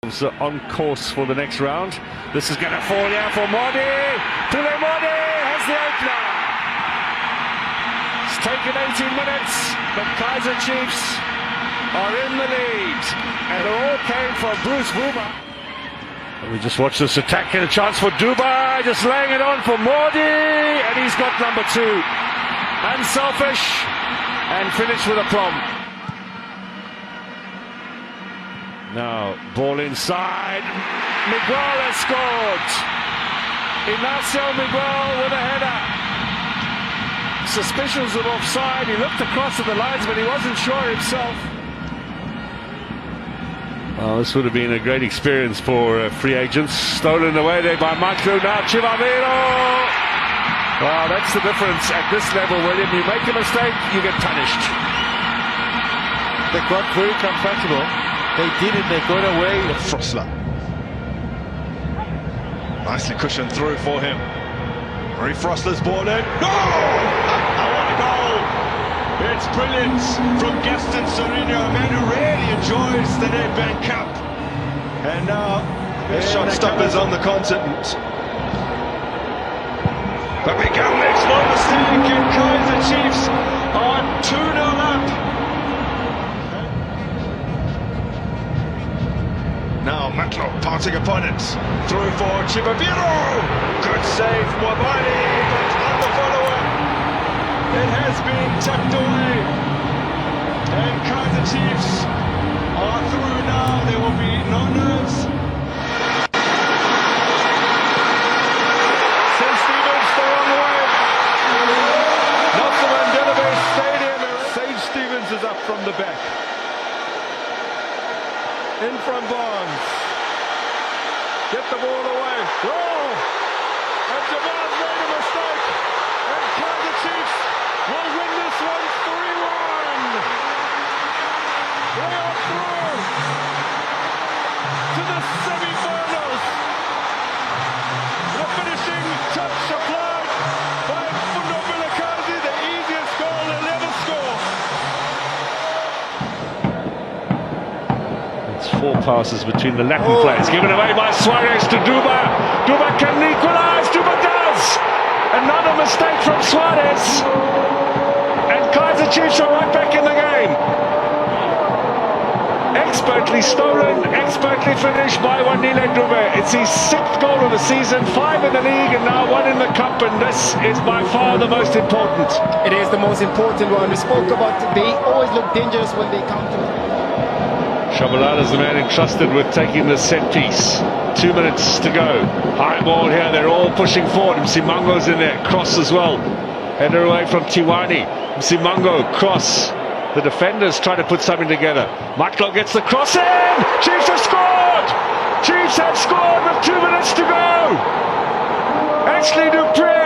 On course for the next round. This is going to fall here for Modi. Modi has the opener. It's taken 18 minutes, but Kaizer Chiefs are in the lead. And it all came from Bruce Boomer. We just watch this attack and a chance for Dubai, just laying it on for Modi, and he's got number 2. Unselfish, and finished with a plum. Now, ball inside. Miguel has scored. Ignacio Miguel with a header. Suspicions of offside. He looked across at the lines, but he wasn't sure himself. Well, this would have been a great experience for free agents. Stolen away there by Michael. Now, Chivavero. Well, that's the difference at this level, William. You make a mistake, you get punished. They got very comfortable. They did it, they got away. Frosler. Nicely cushioned through for him. Marie Frosler's ball in. No! What a goal! It's brilliant from Gaston Serino, a man who really enjoys the Nedbank Cup. And now, shot stoppers on the continent. But Miguel makes no mistake, and Kaizer Chiefs are 2-0 up. Now Matlock parting opponents. Through for Chivavero. Good save, Wabani, but on the follower. It has been tucked away. And Kaizer Chiefs are through now. There will be no nerves. St. Stephen's the wrong way. Nelson Mandela Bay Stadium. St. Stephen's is up from the back. In from Barnes. Get the ball away. Roll! And Jamal's made a mistake. And Kaizer Chiefs will win this one 3-1. They are through to the semi-finals. The finishing touch applied by Fundo Vilakazi, the easiest goal they'll ever score. 4 passes between the Latin players, given away by Suarez to Duba. Duba can equalize. Duba does. Another mistake from Suarez, and Kaizer Chiefs are right back in the game. Expertly stolen, expertly finished by Wanile Dube. It's his 6th goal of the season, 5 in the league, and now 1 in the cup. And this is by far the most important. It is the most important one. We spoke about they always look dangerous when they come to. Shabalala's the man entrusted with taking the set piece. 2 minutes to go. High ball here, they're all pushing forward. Msimango's in there, cross as well. Header away from Tiwani. Msimango, cross. The defenders try to put something together. Matlock gets the cross in! Chiefs have scored! Chiefs have scored with 2 minutes to go! Ashley Dupree